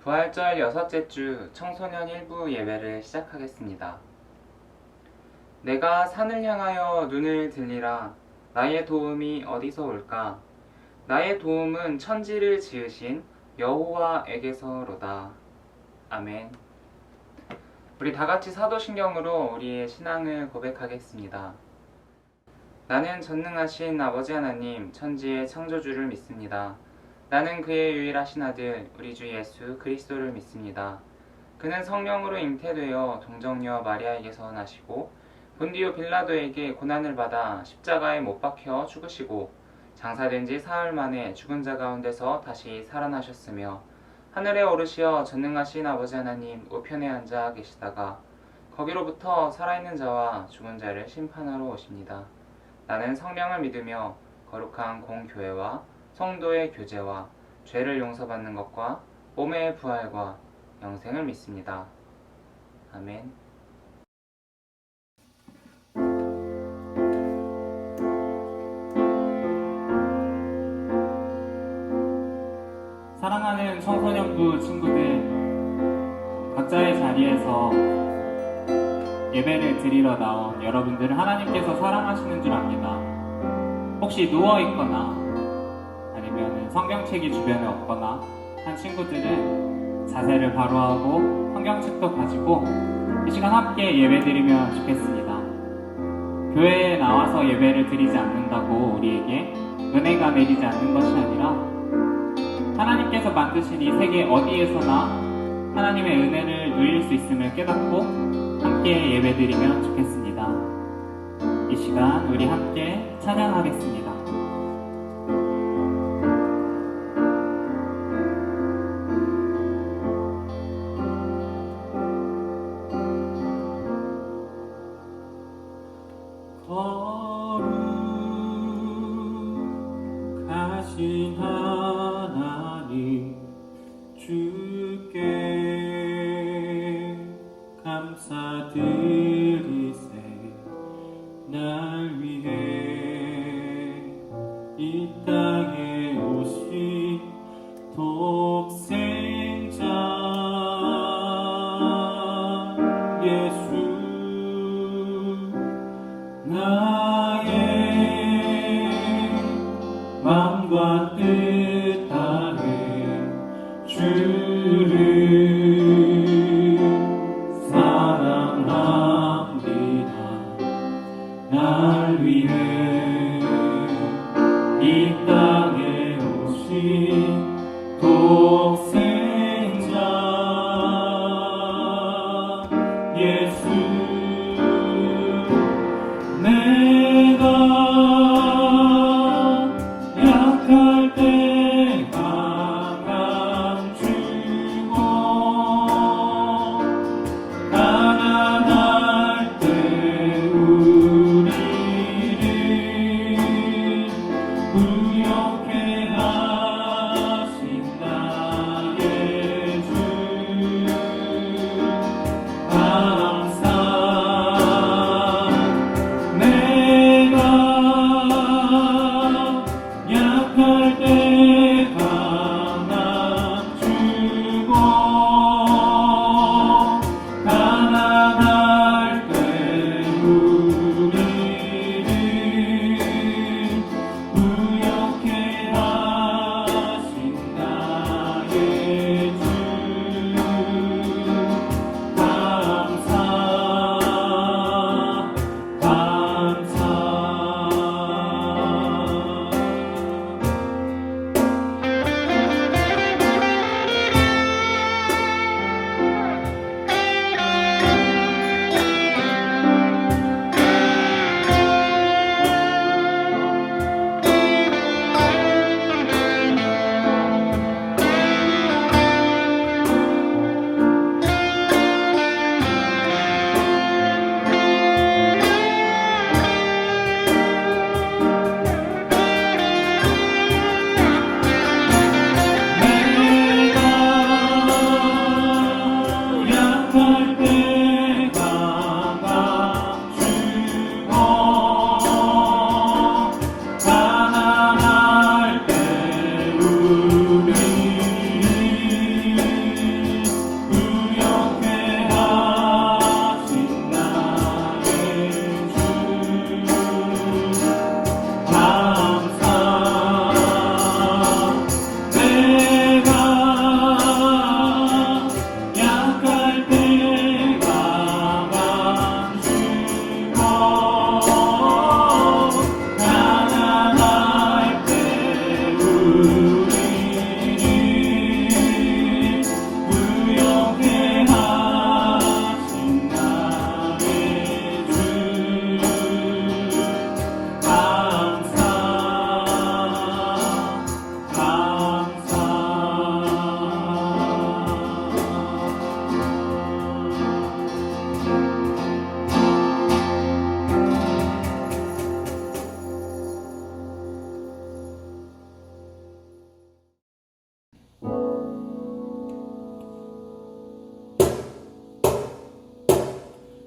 부활절 여섯째 주 청소년 일부 예배를 시작하겠습니다. 내가 산을 향하여 눈을 들리라. 나의 도움이 어디서 올까? 나의 도움은 천지를 지으신 여호와에게서로다. 아멘. 우리 다같이 사도신경으로 우리의 신앙을 고백하겠습니다. 나는 전능하신 아버지 하나님, 천지의 창조주를 믿습니다. 나는 그의 유일하신 아들, 우리 주 예수 그리스도를 믿습니다. 그는 성령으로 잉태되어 동정녀 마리아에게서 나시고 본디오 빌라도에게 고난을 받아 십자가에 못 박혀 죽으시고 장사된 지 사흘 만에 죽은 자 가운데서 다시 살아나셨으며 하늘에 오르시어 전능하신 아버지 하나님 우편에 앉아 계시다가 거기로부터 살아있는 자와 죽은 자를 심판하러 오십니다. 나는 성령을 믿으며 거룩한 공교회와 성도의 교제와 죄를 용서받는 것과 몸의 부활과 영생을 믿습니다. 아멘. 사랑하는 청소년부 친구들, 각자의 자리에서 예배를 드리러 나온 여러분들을 하나님께서 사랑하시는 줄 압니다. 혹시 누워있거나 아니면 성경책이 주변에 없거나 한 친구들은 자세를 바로 하고 성경책도 가지고 이 시간 함께 예배드리면 좋겠습니다. 교회에 나와서 예배를 드리지 않는다고 우리에게 은혜가 내리지 않는 것이 아니라 하나님께서 만드신 이 세계 어디에서나 하나님의 은혜를 누릴 수 있음을 깨닫고 함께 예배드리면 좋겠습니다. 이 시간 우리 함께 찬양하겠습니다. 거룩하신 하나님 주께 감사드리세. 날 위해 이 땅에 오신 독생자 예수, 나의 마음과 뜻 다해 주를 사랑합니다. 날 위해 이 땅에 오신 독생자 예수, 내가 약할 때 강함 주고 가난할 때 우리를 부욕해 하신 나의 주, 감사. 내가 약할 때 강함 주고 가난할 때 우리를 부욕해 하신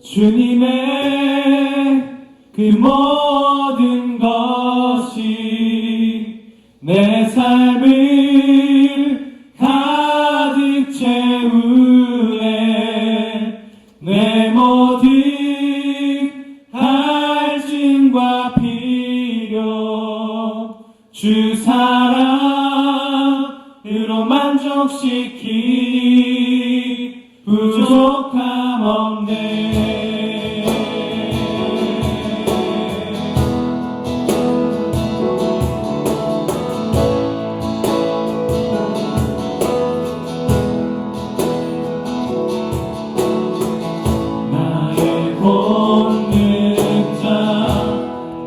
주님의 그 모든 것이 내 삶을 가득 채우네. 내 모든 갈증과 필요 주 사랑으로 만족시키니 부족함 없네. 나의 본능자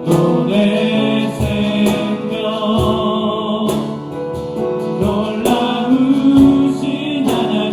또 내 생명 놀라우신 하나님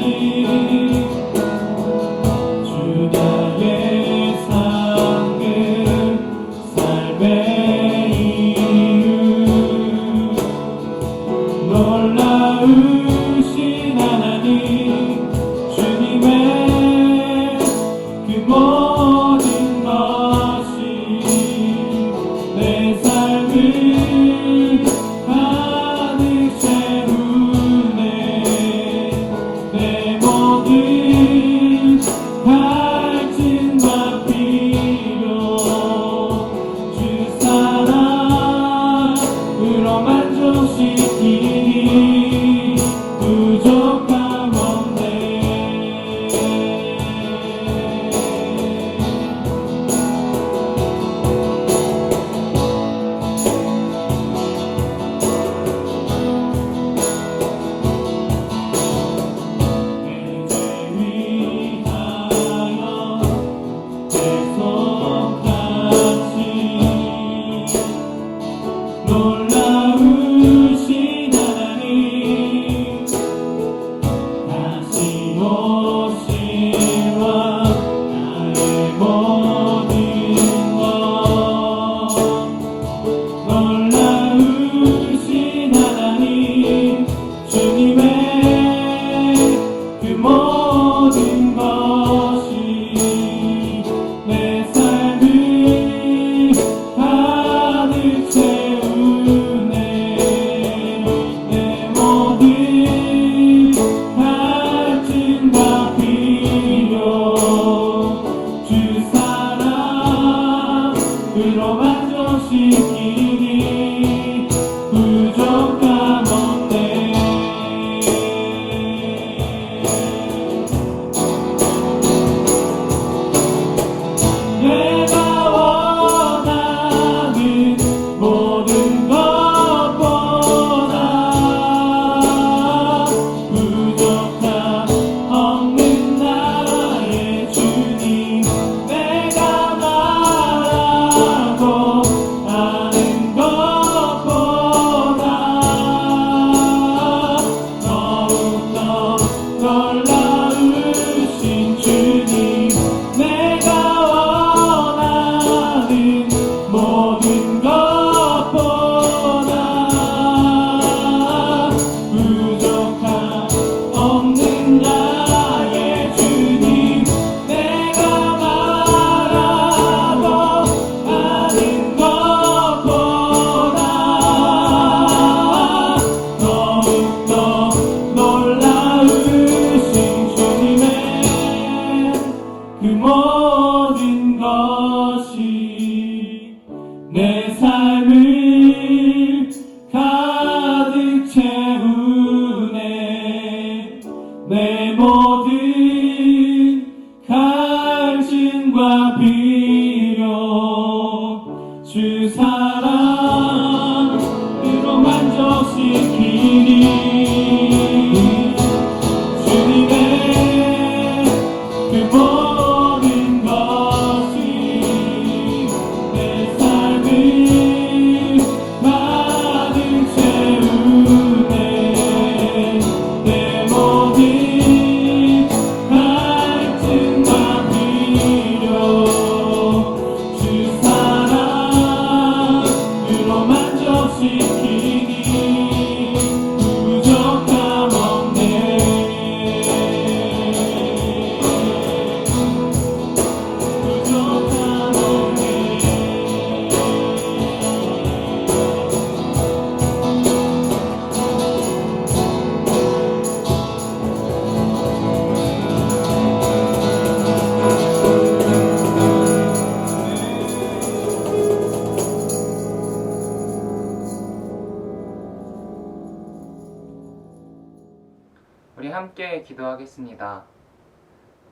우리 함께 기도하겠습니다.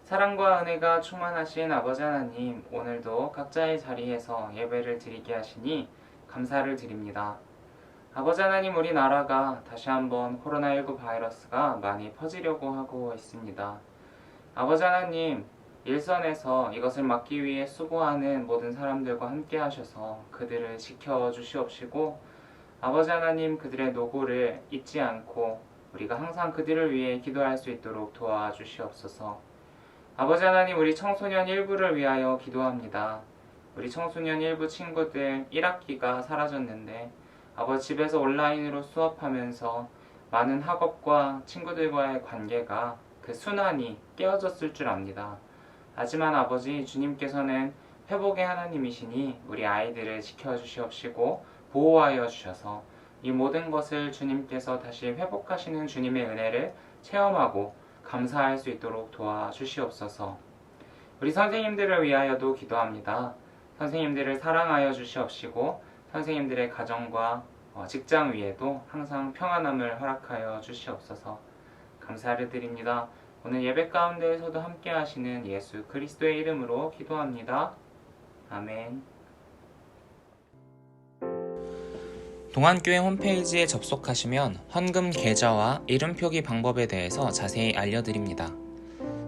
사랑과 은혜가 충만하신 아버지 하나님, 오늘도 각자의 자리에서 예배를 드리게 하시니 감사를 드립니다. 아버지 하나님, 우리나라가 다시 한번 코로나19 바이러스가 많이 퍼지려고 하고 있습니다. 아버지 하나님, 일선에서 이것을 막기 위해 수고하는 모든 사람들과 함께 하셔서 그들을 지켜주시옵시고, 아버지 하나님, 그들의 노고를 잊지 않고 우리가 항상 그들을 위해 기도할 수 있도록 도와주시옵소서. 아버지 하나님, 우리 청소년 일부를 위하여 기도합니다. 우리 청소년 일부 친구들 1학기가 사라졌는데 아버지, 집에서 온라인으로 수업하면서 많은 학업과 친구들과의 관계가 그 순환이 깨어졌을 줄 압니다. 하지만 아버지, 주님께서는 회복의 하나님이시니 우리 아이들을 지켜주시옵시고 보호하여 주셔서 이 모든 것을 주님께서 다시 회복하시는 주님의 은혜를 체험하고 감사할 수 있도록 도와주시옵소서. 우리 선생님들을 위하여도 기도합니다. 선생님들을 사랑하여 주시옵시고 선생님들의 가정과 직장 위에도 항상 평안함을 허락하여 주시옵소서. 감사를 드립니다. 오늘 예배 가운데에서도 함께 하시는 예수 그리스도의 이름으로 기도합니다. 아멘. 동안교회 홈페이지에 접속하시면 헌금 계좌와 이름 표기 방법에 대해서 자세히 알려드립니다.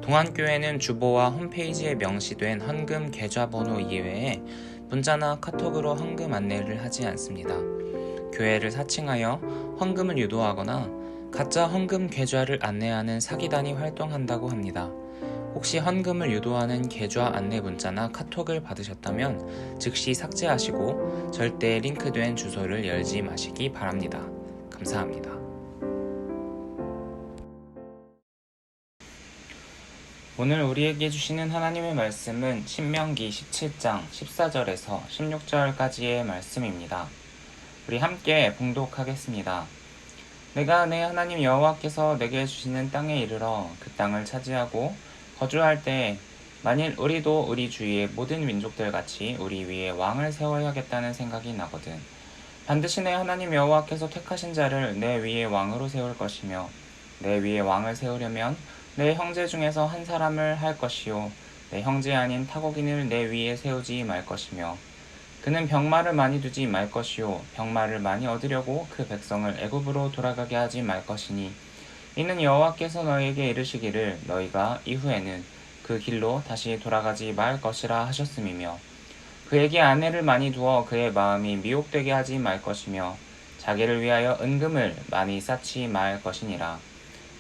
동안교회는 주보와 홈페이지에 명시된 헌금 계좌번호 이외에 문자나 카톡으로 헌금 안내를 하지 않습니다. 교회를 사칭하여 헌금을 유도하거나 가짜 헌금 계좌를 안내하는 사기단이 활동한다고 합니다. 혹시 헌금을 유도하는 계좌 안내 문자나 카톡을 받으셨다면 즉시 삭제하시고 절대 링크된 주소를 열지 마시기 바랍니다. 감사합니다. 오늘 우리에게 주시는 하나님의 말씀은 신명기 17장 14절에서 16절까지의 말씀입니다. 우리 함께 봉독하겠습니다. 내가 내 하나님 여호와께서 내게 주시는 땅에 이르러 그 땅을 차지하고 거주할 때 만일 우리도 우리 주위의 모든 민족들 같이 우리 위에 왕을 세워야겠다는 생각이 나거든. 반드시 내 하나님 여호와께서 택하신 자를 내 위에 왕으로 세울 것이며 내 위에 왕을 세우려면 내 형제 중에서 한 사람을 할 것이요 내 형제 아닌 타국인을 내 위에 세우지 말 것이며 그는 병마를 많이 두지 말 것이요 병마를 많이 얻으려고 그 백성을 애굽으로 돌아가게 하지 말 것이니 이는 여호와께서 너희에게 이르시기를 너희가 이후에는 그 길로 다시 돌아가지 말 것이라 하셨음이며 그에게 아내를 많이 두어 그의 마음이 미혹되게 하지 말 것이며 자기를 위하여 은금을 많이 쌓지 말 것이니라.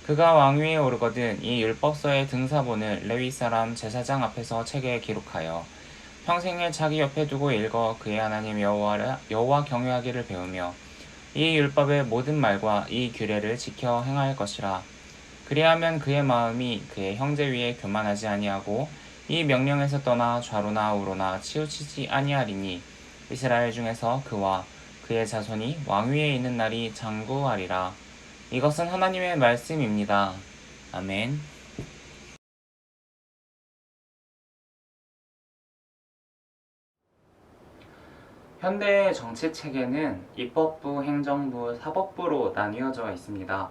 그가 왕위에 오르거든 이 율법서의 등사본을 레위 사람 제사장 앞에서 책에 기록하여 평생을 자기 옆에 두고 읽어 그의 하나님 여호와 경외하기를 배우며 이 율법의 모든 말과 이 규례를 지켜 행할 것이라. 그리하면 그의 마음이 그의 형제 위에 교만하지 아니하고 이 명령에서 떠나 좌로나 우로나 치우치지 아니하리니 이스라엘 중에서 그와 그의 자손이 왕위에 있는 날이 장구하리라. 이것은 하나님의 말씀입니다. 아멘. 현대의 정치 체계는 입법부, 행정부, 사법부로 나뉘어져 있습니다.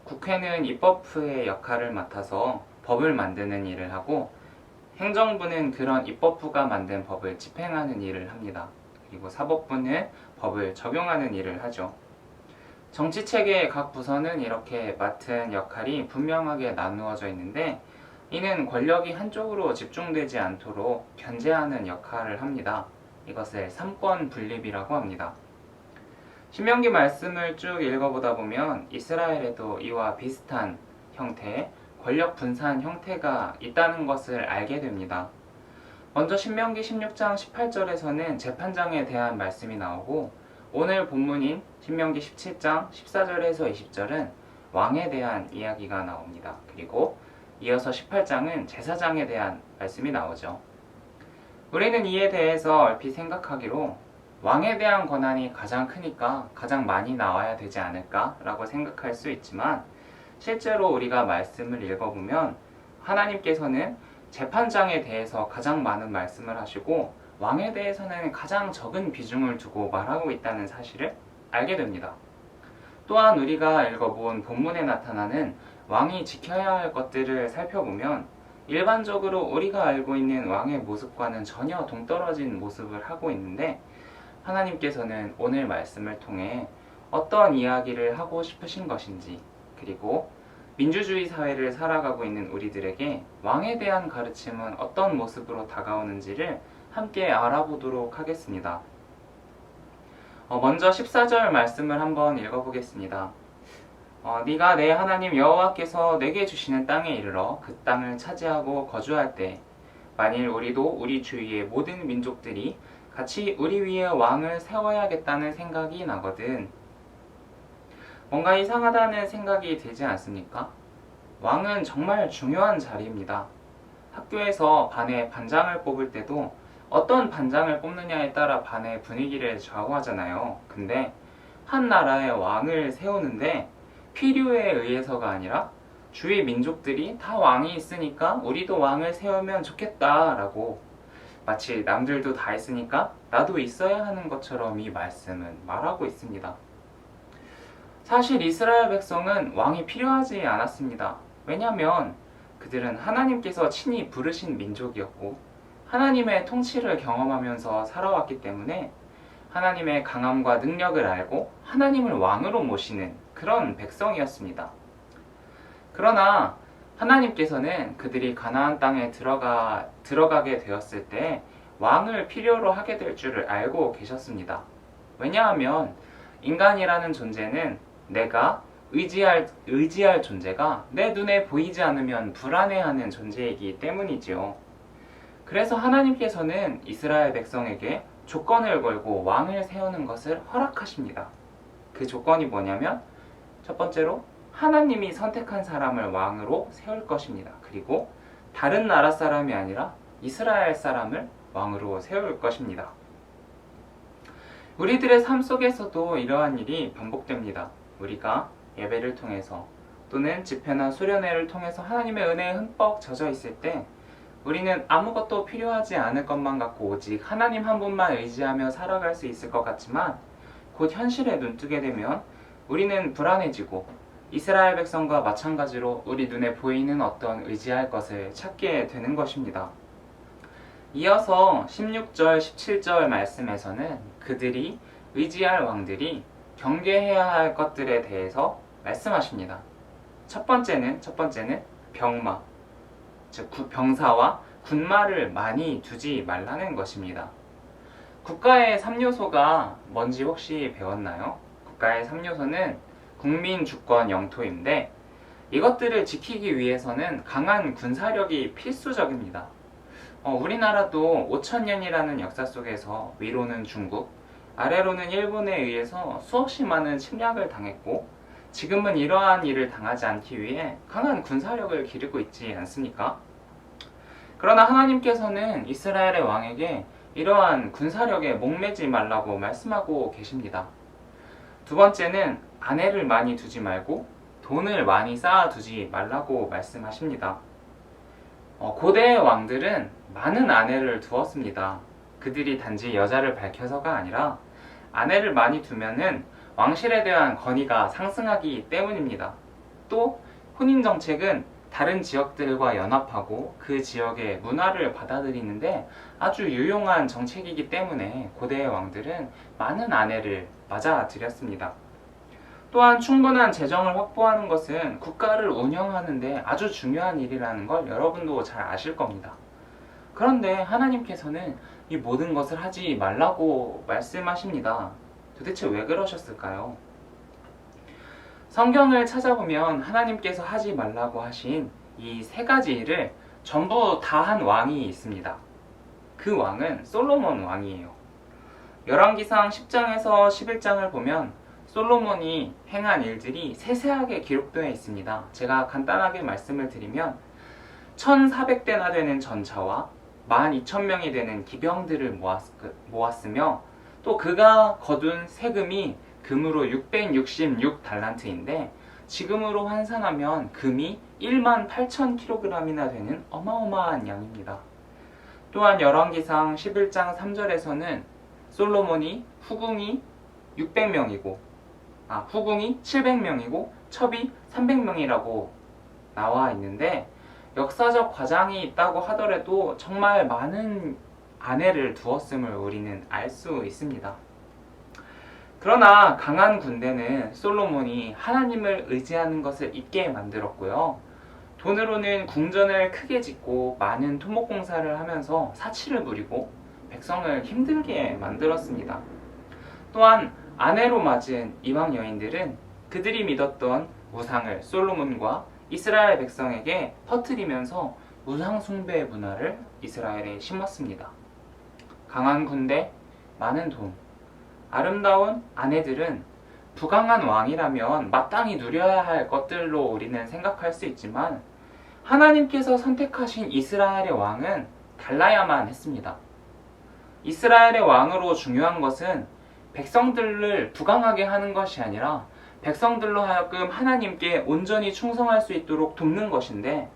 국회는 입법부의 역할을 맡아서 법을 만드는 일을 하고 행정부는 그런 입법부가 만든 법을 집행하는 일을 합니다. 그리고 사법부는 법을 적용하는 일을 하죠. 정치 체계의 각 부서는 이렇게 맡은 역할이 분명하게 나누어져 있는데 이는 권력이 한쪽으로 집중되지 않도록 견제하는 역할을 합니다. 이것을 삼권 분립이라고 합니다. 신명기 말씀을 쭉 읽어보다 보면 이스라엘에도 이와 비슷한 형태, 권력 분산 형태가 있다는 것을 알게 됩니다. 먼저 신명기 16장 18절에서는 재판장에 대한 말씀이 나오고 오늘 본문인 신명기 17장 14절에서 20절은 왕에 대한 이야기가 나옵니다. 그리고 이어서 18장은 제사장에 대한 말씀이 나오죠. 우리는 이에 대해서 얼핏 생각하기로 왕에 대한 권한이 가장 크니까 가장 많이 나와야 되지 않을까 라고 생각할 수 있지만 실제로 우리가 말씀을 읽어보면 하나님께서는 재판장에 대해서 가장 많은 말씀을 하시고 왕에 대해서는 가장 적은 비중을 두고 말하고 있다는 사실을 알게 됩니다. 또한 우리가 읽어본 본문에 나타나는 왕이 지켜야 할 것들을 살펴보면 일반적으로 우리가 알고 있는 왕의 모습과는 전혀 동떨어진 모습을 하고 있는데, 하나님께서는 오늘 말씀을 통해 어떤 이야기를 하고 싶으신 것인지, 그리고 민주주의 사회를 살아가고 있는 우리들에게 왕에 대한 가르침은 어떤 모습으로 다가오는지를 함께 알아보도록 하겠습니다. 먼저 14절 말씀을 한번 읽어보겠습니다. 네가 내 하나님 여호와께서 내게 주시는 땅에 이르러 그 땅을 차지하고 거주할 때 만일 우리도 우리 주위의 모든 민족들이 같이 우리 위에 왕을 세워야겠다는 생각이 나거든. 뭔가 이상하다는 생각이 들지 않습니까? 왕은 정말 중요한 자리입니다. 학교에서 반에 반장을 뽑을 때도 어떤 반장을 뽑느냐에 따라 반의 분위기를 좌우하잖아요. 근데 한 나라의 왕을 세우는데 필요에 의해서가 아니라 주위 민족들이 다 왕이 있으니까 우리도 왕을 세우면 좋겠다라고, 마치 남들도 다 있으니까 나도 있어야 하는 것처럼 이 말씀은 말하고 있습니다. 사실 이스라엘 백성은 왕이 필요하지 않았습니다. 왜냐하면 그들은 하나님께서 친히 부르신 민족이었고 하나님의 통치를 경험하면서 살아왔기 때문에 하나님의 강함과 능력을 알고 하나님을 왕으로 모시는 그런 백성이었습니다. 그러나 하나님께서는 그들이 가나안 땅에 들어가게 되었을 때 왕을 필요로 하게 될 줄을 알고 계셨습니다. 왜냐하면 인간이라는 존재는 내가 의지할 존재가 내 눈에 보이지 않으면 불안해하는 존재이기 때문이지요. 그래서 하나님께서는 이스라엘 백성에게 조건을 걸고 왕을 세우는 것을 허락하십니다. 그 조건이 뭐냐면, 첫 번째로 하나님이 선택한 사람을 왕으로 세울 것입니다. 그리고 다른 나라 사람이 아니라 이스라엘 사람을 왕으로 세울 것입니다. 우리들의 삶 속에서도 이러한 일이 반복됩니다. 우리가 예배를 통해서 또는 집회나 수련회를 통해서 하나님의 은혜에 흠뻑 젖어 있을 때 우리는 아무것도 필요하지 않을 것만 같고 오직 하나님 한 분만 의지하며 살아갈 수 있을 것 같지만, 곧 현실에 눈뜨게 되면 우리는 불안해지고 이스라엘 백성과 마찬가지로 우리 눈에 보이는 어떤 의지할 것을 찾게 되는 것입니다. 이어서 16절, 17절 말씀에서는 그들이 의지할 왕들이 경계해야 할 것들에 대해서 말씀하십니다. 첫 번째는 병마, 즉 병사와 군마를 많이 두지 말라는 것입니다. 국가의 3요소가 뭔지 혹시 배웠나요? 국가의 3요소는 국민, 주권, 영토인데 이것들을 지키기 위해서는 강한 군사력이 필수적입니다. 우리나라도 5천년이라는 역사 속에서 위로는 중국, 아래로는 일본에 의해서 수없이 많은 침략을 당했고 지금은 이러한 일을 당하지 않기 위해 강한 군사력을 기르고 있지 않습니까? 그러나 하나님께서는 이스라엘의 왕에게 이러한 군사력에 목매지 말라고 말씀하고 계십니다. 두 번째는 아내를 많이 두지 말고 돈을 많이 쌓아두지 말라고 말씀하십니다. 고대의 왕들은 많은 아내를 두었습니다. 그들이 단지 여자를 밝혀서가 아니라 아내를 많이 두면은 왕실에 대한 권위가 상승하기 때문입니다. 또 혼인 정책은 다른 지역들과 연합하고 그 지역의 문화를 받아들이는데 아주 유용한 정책이기 때문에 고대의 왕들은 많은 아내를 맞아들였습니다. 또한 충분한 재정을 확보하는 것은 국가를 운영하는 데 아주 중요한 일이라는 걸 여러분도 잘 아실 겁니다. 그런데 하나님께서는 이 모든 것을 하지 말라고 말씀하십니다. 도대체 왜 그러셨을까요? 성경을 찾아보면 하나님께서 하지 말라고 하신 이 세 가지 일을 전부 다 한 왕이 있습니다. 그 왕은 솔로몬 왕이에요. 열왕기상 10장에서 11장을 보면 솔로몬이 행한 일들이 세세하게 기록되어 있습니다. 제가 간단하게 말씀을 드리면 1,400대나 되는 전차와 12,000명이 되는 기병들을 모았으며 또 그가 거둔 세금이 금으로 666달란트인데 지금으로 환산하면 금이 18,000kg이나 되는 어마어마한 양입니다. 또한 열왕기상 11장 3절에서는 솔로몬이 후궁이 700명이고 첩이 300명이라고 나와 있는데 역사적 과장이 있다고 하더라도 정말 많은 아내를 두었음을 우리는 알 수 있습니다. 그러나 강한 군대는 솔로몬이 하나님을 의지하는 것을 잊게 만들었고요. 돈으로는 궁전을 크게 짓고 많은 토목공사를 하면서 사치를 부리고 백성을 힘들게 만들었습니다. 또한 아내로 맞은 이방 여인들은 그들이 믿었던 우상을 솔로몬과 이스라엘 백성에게 퍼뜨리면서 우상 숭배 문화를 이스라엘에 심었습니다. 강한 군대, 많은 돈, 아름다운 아내들은 부강한 왕이라면 마땅히 누려야 할 것들로 우리는 생각할 수 있지만 하나님께서 선택하신 이스라엘의 왕은 달라야만 했습니다. 이스라엘의 왕으로 중요한 것은 백성들을 부강하게 하는 것이 아니라 백성들로 하여금 하나님께 온전히 충성할 수 있도록 돕는 것인데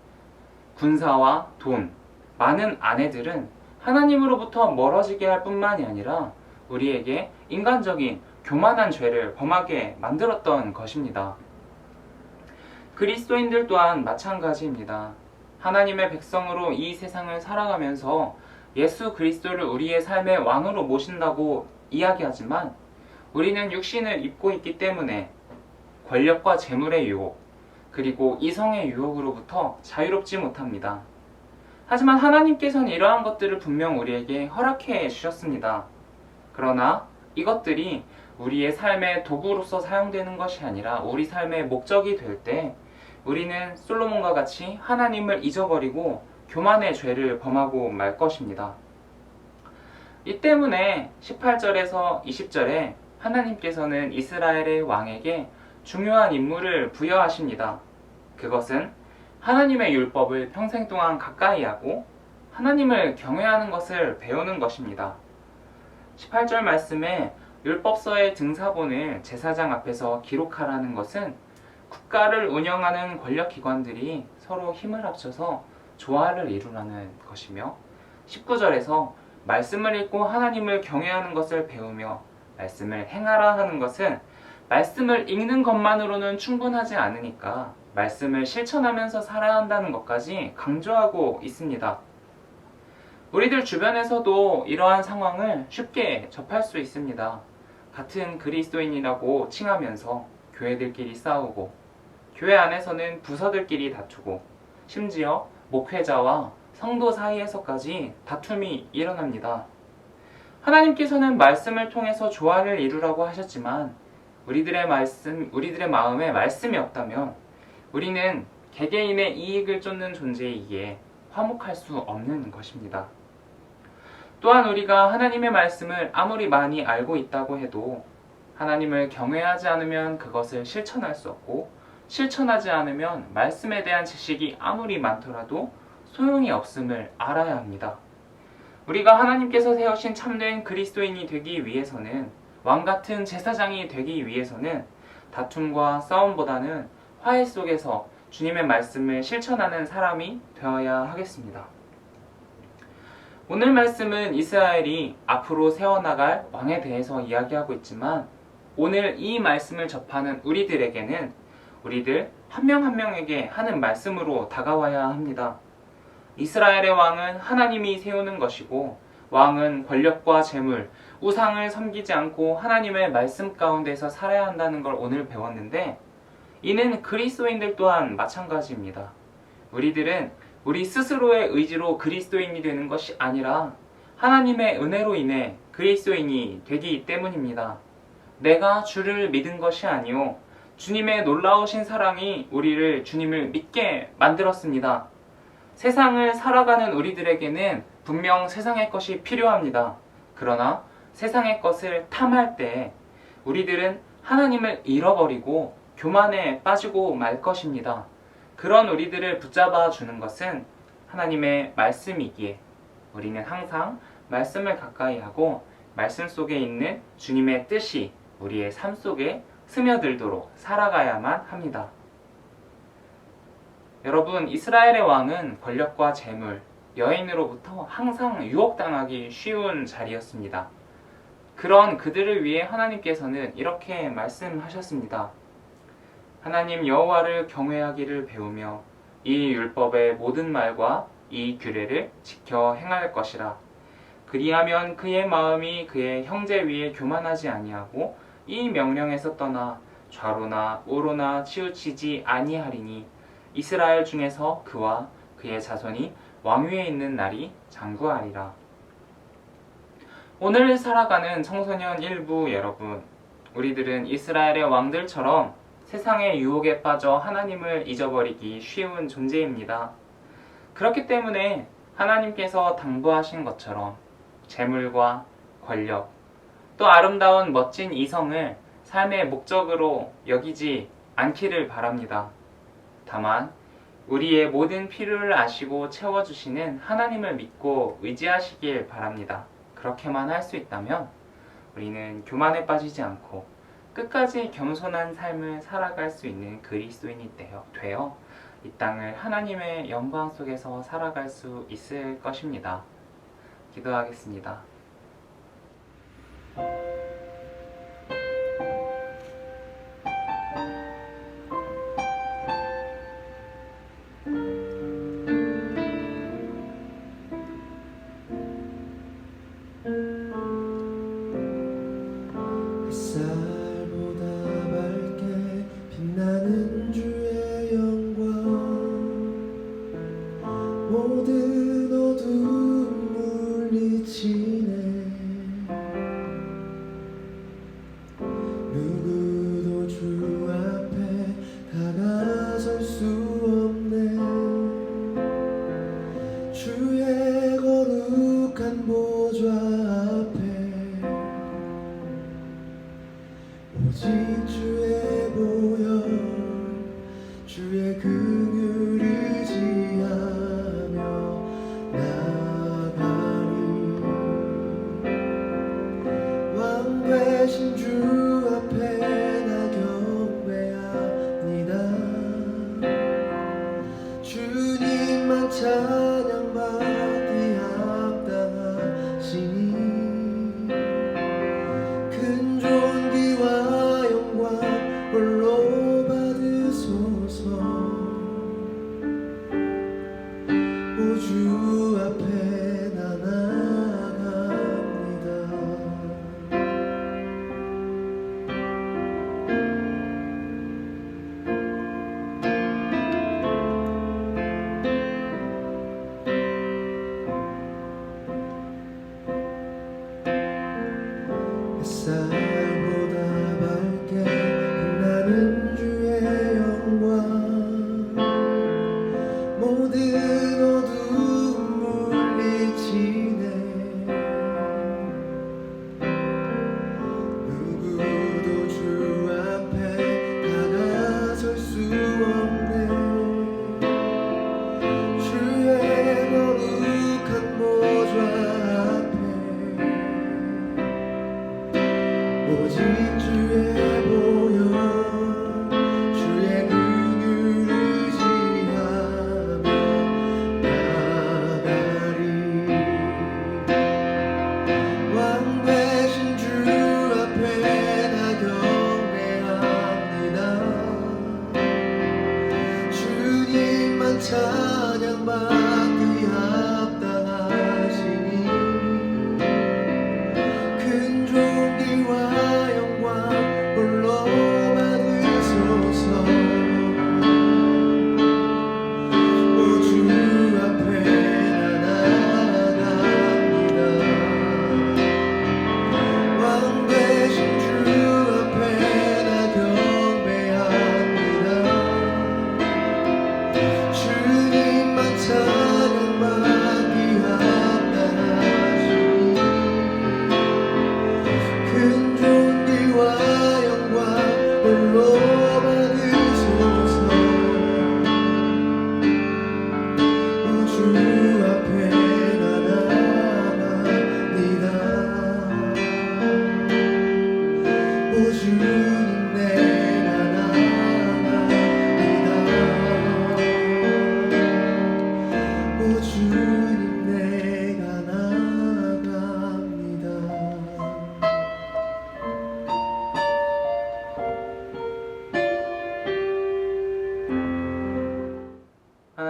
군사와 돈, 많은 아내들은 하나님으로부터 멀어지게 할 뿐만이 아니라 우리에게 인간적인 교만한 죄를 범하게 만들었던 것입니다. 그리스도인들 또한 마찬가지입니다. 하나님의 백성으로 이 세상을 살아가면서 예수 그리스도를 우리의 삶의 왕으로 모신다고 이야기하지만 우리는 육신을 입고 있기 때문에 권력과 재물의 유혹, 그리고 이성의 유혹으로부터 자유롭지 못합니다. 하지만 하나님께서는 이러한 것들을 분명 우리에게 허락해 주셨습니다. 그러나 이것들이 우리의 삶의 도구로서 사용되는 것이 아니라 우리 삶의 목적이 될 때 우리는 솔로몬과 같이 하나님을 잊어버리고 교만의 죄를 범하고 말 것입니다. 이 때문에 18절에서 20절에 하나님께서는 이스라엘의 왕에게 중요한 임무를 부여하십니다. 그것은 하나님의 율법을 평생 동안 가까이 하고 하나님을 경외하는 것을 배우는 것입니다. 18절 말씀에 율법서의 등사본을 제사장 앞에서 기록하라는 것은 국가를 운영하는 권력기관들이 서로 힘을 합쳐서 조화를 이루라는 것이며 19절에서 말씀을 읽고 하나님을 경외하는 것을 배우며 말씀을 행하라 하는 것은 말씀을 읽는 것만으로는 충분하지 않으니까 말씀을 실천하면서 살아야 한다는 것까지 강조하고 있습니다. 우리들 주변에서도 이러한 상황을 쉽게 접할 수 있습니다. 같은 그리스도인이라고 칭하면서 교회들끼리 싸우고 교회 안에서는 부서들끼리 다투고 심지어 목회자와 성도 사이에서까지 다툼이 일어납니다. 하나님께서는 말씀을 통해서 조화를 이루라고 하셨지만 우리들의 마음에 말씀이 없다면 우리는 개개인의 이익을 쫓는 존재이기에 화목할 수 없는 것입니다. 또한 우리가 하나님의 말씀을 아무리 많이 알고 있다고 해도 하나님을 경외하지 않으면 그것을 실천할 수 없고 실천하지 않으면 말씀에 대한 지식이 아무리 많더라도 소용이 없음을 알아야 합니다. 우리가 하나님께서 세우신 참된 그리스도인이 되기 위해서는 왕같은 제사장이 되기 위해서는 다툼과 싸움보다는 화해 속에서 주님의 말씀을 실천하는 사람이 되어야 하겠습니다. 오늘 말씀은 이스라엘이 앞으로 세워나갈 왕에 대해서 이야기하고 있지만 오늘 이 말씀을 접하는 우리들에게는 우리들 한 명 한 명에게 하는 말씀으로 다가와야 합니다. 이스라엘의 왕은 하나님이 세우는 것이고 왕은 권력과 재물, 우상을 섬기지 않고 하나님의 말씀 가운데서 살아야 한다는 걸 오늘 배웠는데 이는 그리스도인들 또한 마찬가지입니다. 우리들은 우리 스스로의 의지로 그리스도인이 되는 것이 아니라 하나님의 은혜로 인해 그리스도인이 되기 때문입니다. 내가 주를 믿은 것이 아니요 주님의 놀라우신 사랑이 우리를 주님을 믿게 만들었습니다. 세상을 살아가는 우리들에게는 분명 세상의 것이 필요합니다. 그러나 세상의 것을 탐할 때 우리들은 하나님을 잃어버리고 교만에 빠지고 말 것입니다. 그런 우리들을 붙잡아 주는 것은 하나님의 말씀이기에 우리는 항상 말씀을 가까이 하고 말씀 속에 있는 주님의 뜻이 우리의 삶 속에 스며들도록 살아가야만 합니다. 여러분, 이스라엘의 왕은 권력과 재물, 여인으로부터 항상 유혹당하기 쉬운 자리였습니다. 그런 그들을 위해 하나님께서는 이렇게 말씀하셨습니다. 하나님 여호와를 경외하기를 배우며 이 율법의 모든 말과 이 규례를 지켜 행할 것이라. 그리하면 그의 마음이 그의 형제 위에 교만하지 아니하고 이 명령에서 떠나 좌로나 우로나 치우치지 아니하리니 이스라엘 중에서 그와 그의 자손이 왕위에 있는 날이 장구하리라. 오늘 살아가는 청소년 일부 여러분, 우리들은 이스라엘의 왕들처럼 세상의 유혹에 빠져 하나님을 잊어버리기 쉬운 존재입니다. 그렇기 때문에 하나님께서 당부하신 것처럼 재물과 권력, 또 아름다운 멋진 이성을 삶의 목적으로 여기지 않기를 바랍니다. 다만 우리의 모든 필요를 아시고 채워주시는 하나님을 믿고 의지하시길 바랍니다. 그렇게만 할 수 있다면 우리는 교만에 빠지지 않고 끝까지 겸손한 삶을 살아갈 수 있는 그리스도인이 되어 이 땅을 하나님의 영광 속에서 살아갈 수 있을 것입니다. 기도하겠습니다. 햇살보다 밝게 빛나는 주의 영광 모든 어두움 물리치네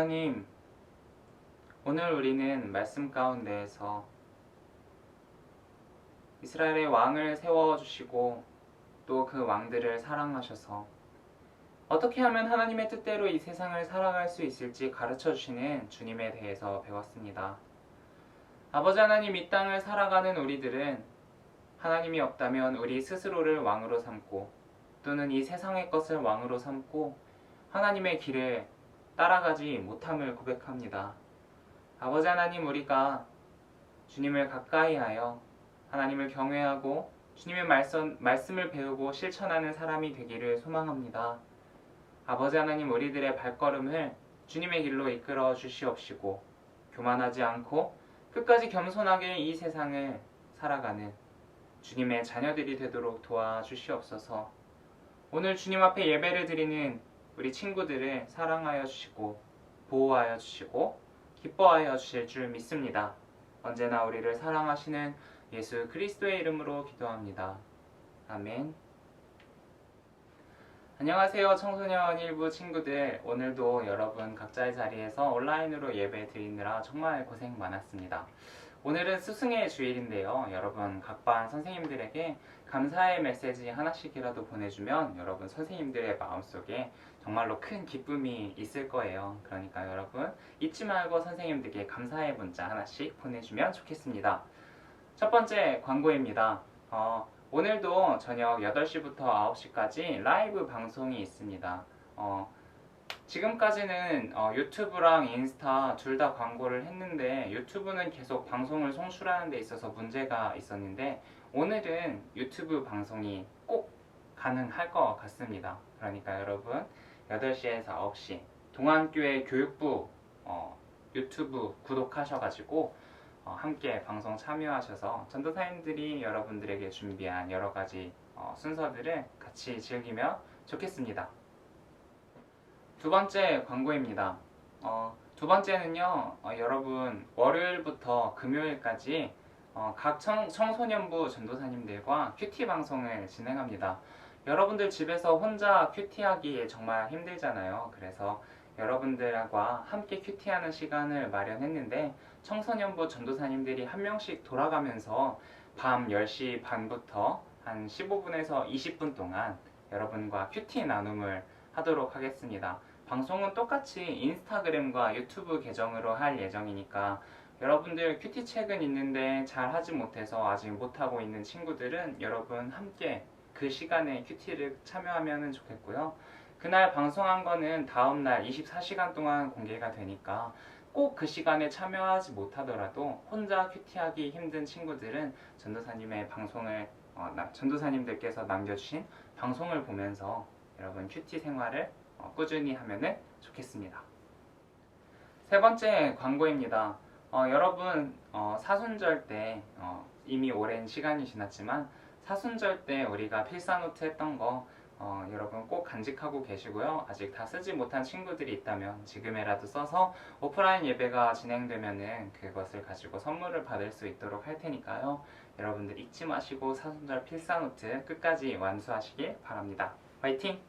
하나님, 오늘 우리는 말씀 가운데에서 이스라엘의 왕을 세워주시고 또 그 왕들을 사랑하셔서 어떻게 하면 하나님의 뜻대로 이 세상을 살아갈 수 있을지 가르쳐 주시는 주님에 대해서 배웠습니다. 아버지 하나님, 이 땅을 살아가는 우리들은 하나님이 없다면 우리 스스로를 왕으로 삼고 또는 이 세상의 것을 왕으로 삼고 하나님의 길을 따라가지 못함을 고백합니다. 아버지 하나님, 우리가 주님을 가까이하여 하나님을 경외하고 주님의 말씀을 배우고 실천하는 사람이 되기를 소망합니다. 아버지 하나님, 우리들의 발걸음을 주님의 길로 이끌어 주시옵시고 교만하지 않고 끝까지 겸손하게 이 세상을 살아가는 주님의 자녀들이 되도록 도와주시옵소서. 오늘 주님 앞에 예배를 드리는 우리 친구들을 사랑하여 주시고 보호하여 주시고 기뻐하여 주실 줄 믿습니다. 언제나 우리를 사랑하시는 예수 그리스도의 이름으로 기도합니다. 아멘. 안녕하세요, 청소년 일부 친구들. 오늘도 여러분 각자의 자리에서 온라인으로 예배 드리느라 정말 고생 많았습니다. 오늘은 스승의 주일인데요. 여러분 각 반 선생님들에게 감사의 메시지 하나씩이라도 보내주면 여러분 선생님들의 마음속에 정말로 큰 기쁨이 있을 거예요. 그러니까 여러분 잊지 말고 선생님들께 감사의 문자 하나씩 보내주면 좋겠습니다. 첫 번째 광고입니다. 오늘도 저녁 8시부터 9시까지 라이브 방송이 있습니다. 지금까지는 유튜브랑 인스타 둘 다 광고를 했는데 유튜브는 계속 방송을 송출하는 데 있어서 문제가 있었는데 오늘은 유튜브 방송이 꼭 가능할 것 같습니다. 그러니까 여러분 8시에서 9시 동안교회 교육부 유튜브 구독하셔가지고 함께 방송 참여하셔서 전도사님들이 여러분들에게 준비한 여러가지 순서들을 같이 즐기면 좋겠습니다. 두 번째 광고입니다. 두 번째는요, 여러분 월요일부터 금요일까지 각 청소년부 전도사님들과 큐티 방송을 진행합니다. 여러분들 집에서 혼자 큐티하기 정말 힘들잖아요. 그래서 여러분들과 함께 큐티하는 시간을 마련했는데 청소년부 전도사님들이 한 명씩 돌아가면서 밤 10시 반부터 한 15분에서 20분 동안 여러분과 큐티 나눔을 하도록 하겠습니다. 방송은 똑같이 인스타그램과 유튜브 계정으로 할 예정이니까 여러분들 큐티 책은 있는데 잘 하지 못해서 아직 못하고 있는 친구들은 여러분 함께 그 시간에 큐티를 참여하면 좋겠고요. 그날 방송한 거는 다음날 24시간 동안 공개가 되니까 꼭 그 시간에 참여하지 못하더라도 혼자 큐티하기 힘든 친구들은 전도사님의 방송을 전도사님들께서 남겨주신 방송을 보면서 여러분 큐티 생활을 꾸준히 하면 좋겠습니다. 세 번째 광고입니다. 여러분 사순절 때 이미 오랜 시간이 지났지만 사순절 때 우리가 필사노트 했던 거 여러분 꼭 간직하고 계시고요. 아직 다 쓰지 못한 친구들이 있다면 지금이라도 써서 오프라인 예배가 진행되면은 그것을 가지고 선물을 받을 수 있도록 할 테니까요. 여러분들 잊지 마시고 사순절 필사노트 끝까지 완수하시길 바랍니다. 화이팅!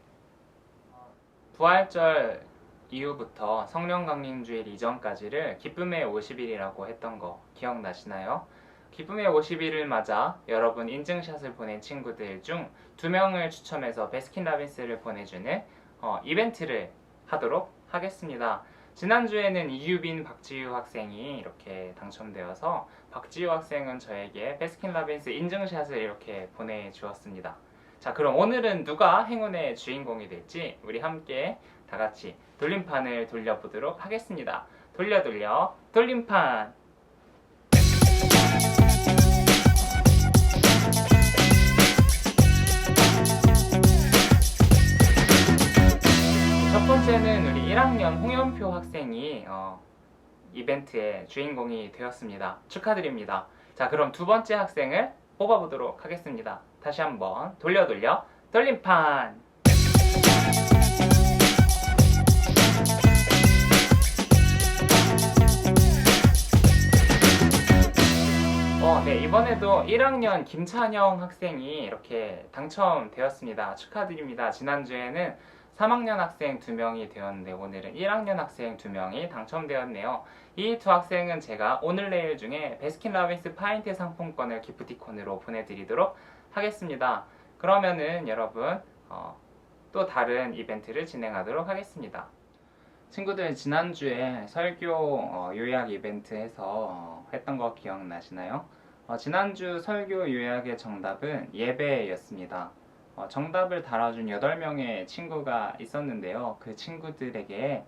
부활절 이후부터 성령 강림주일 이전까지를 기쁨의 50일이라고 했던 거 기억나시나요? 기쁨의 50일을 맞아 여러분 인증샷을 보낸 친구들 중 2명을 추첨해서 베스킨라빈스를 보내주는 이벤트를 하도록 하겠습니다. 지난주에는 이유빈 박지유 학생이 이렇게 당첨되어서 박지유 학생은 저에게 베스킨라빈스 인증샷을 이렇게 보내주었습니다. 자, 그럼 오늘은 누가 행운의 주인공이 될지 우리 함께 다 같이 돌림판을 돌려보도록 하겠습니다. 돌려 돌림판. 첫 번째는 우리 1학년 홍현표 학생이 이벤트의 주인공이 되었습니다. 축하드립니다. 자, 그럼 두 번째 학생을 뽑아보도록 하겠습니다. 다시 한번 돌려 돌림판. 네, 이번에도 1학년 김찬영 학생이 이렇게 당첨되었습니다. 축하드립니다. 지난주에는 3학년 학생 2명이 되었는데 오늘은 1학년 학생 2명이 당첨되었네요. 이 두 학생은 제가 오늘 내일 중에 베스킨라빈스 파인트 상품권을 기프티콘으로 보내드리도록 하겠습니다. 그러면은 여러분 또 다른 이벤트를 진행하도록 하겠습니다. 친구들, 지난주에 설교 요약 이벤트에서 했던 거 기억나시나요? 지난주 설교 요약의 정답은 예배였습니다. 정답을 달아준 8명의 친구가 있었는데요. 그 친구들에게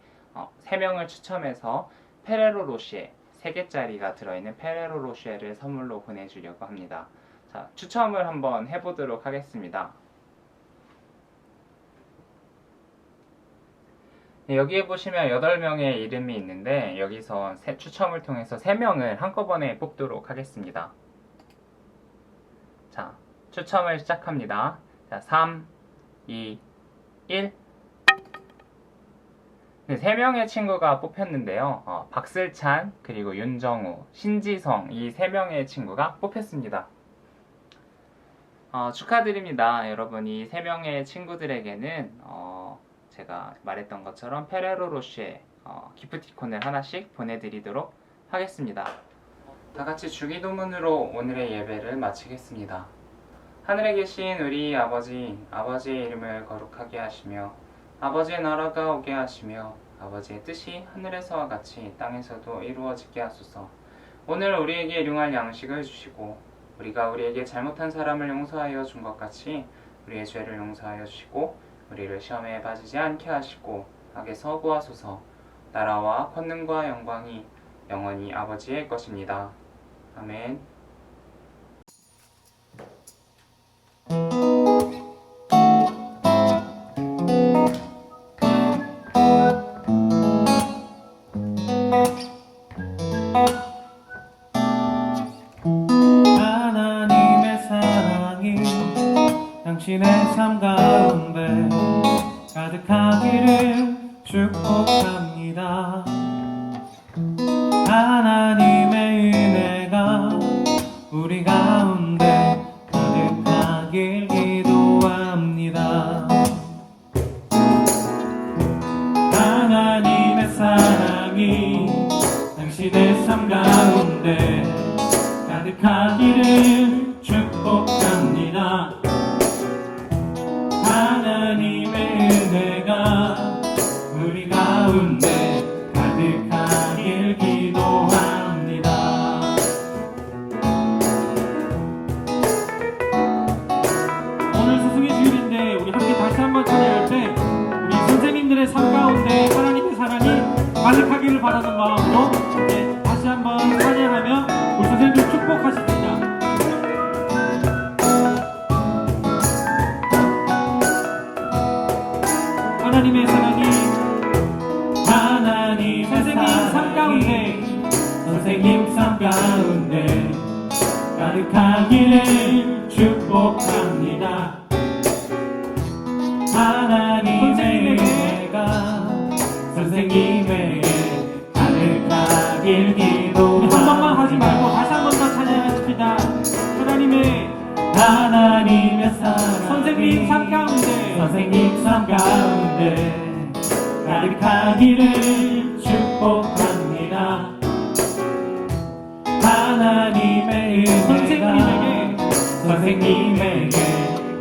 3명을 추첨해서 페레로 로쉐 3개짜리가 들어있는 페레로 로쉐를 선물로 보내주려고 합니다. 자, 추첨을 한번 해보도록 하겠습니다. 여기에 보시면 8명의 이름이 있는데 여기서 추첨을 통해서 3명을 한꺼번에 뽑도록 하겠습니다. 자, 추첨을 시작합니다. 자, 3, 2, 1. 네, 3명의 친구가 뽑혔는데요. 박슬찬, 그리고 윤정우, 신지성 이 3명의 친구가 뽑혔습니다. 축하드립니다. 여러분, 이 3명의 친구들에게는 제가 말했던 것처럼 페레로 로쉐 기프티콘을 하나씩 보내드리도록 하겠습니다. 다 같이 주기도문으로 오늘의 예배를 마치겠습니다. 하늘에 계신 우리 아버지, 아버지의 이름을 거룩하게 하시며 아버지의 나라가 오게 하시며 아버지의 뜻이 하늘에서와 같이 땅에서도 이루어지게 하소서. 오늘 우리에게 일용할 양식을 주시고 우리가 우리에게 잘못한 사람을 용서하여 준 것 같이 우리의 죄를 용서하여 주시고 우리를 시험에 빠지지 않게 하시고 악에서 구하소서. 나라와 권능과 영광이 영원히 아버지의 것입니다. 아멘. 하나님의 사랑이 당신의 삶 가운데 가득하기를 축복합니다. 하나님의 은혜가 우리 가운데 가득하길 기도합니다. 하나님의 사랑이 당신의 삶 가운데 가득하기를 축복합니다. 하나님의 은혜가 우리 가운데 가득하길 기도합니다. 오늘 스승의 주일인데 우리 함께 다시 한번 찬양할 때 우리 선생님들의 삶 가운데 하나님의 사랑이 가득하기를 바라는 마음으로 함께 다시 한번 찬양하며 우리 선생님들 축복하십니다. 하나님의 사랑이 하나님 선생님 삶 가운데 선생님 삶 가운데 가득하기를 축복합니다. 하나님의 은혜가 선생님에게 가득하길 기도합니다. 한 번만 하지 말고 다시 한 번 더 찬양하십니다. 하나님의 사랑 선생님 삶 가운데 선생님 삶 가운데 가득하기를 축복합니다. 하나님의 은혜가 선생님에게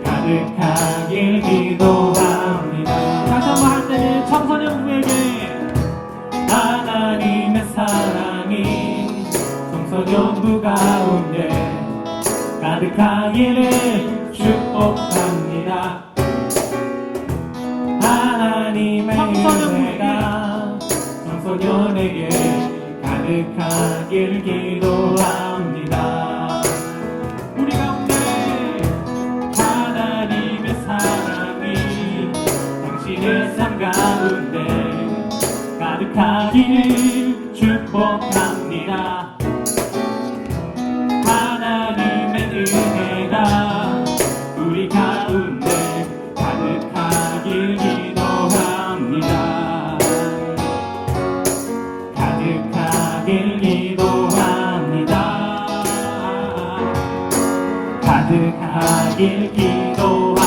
가득하길 기도합니다. 다시 한번 할 때는 청소년부에게 하나님의 사랑이 청소년부 가운데 가득하기를 축복합니다. 하나님의 은혜가 청소년에게 가득하길 기도합니다. 우리 가운데 하나님의 사랑이 당신의 삶 가운데 가득하기를 축복합니다. 하나님의 은혜가 우리 가운데 가득하길 기도합니다. 가득하길 기도합니다. 가득하길 기도합니다.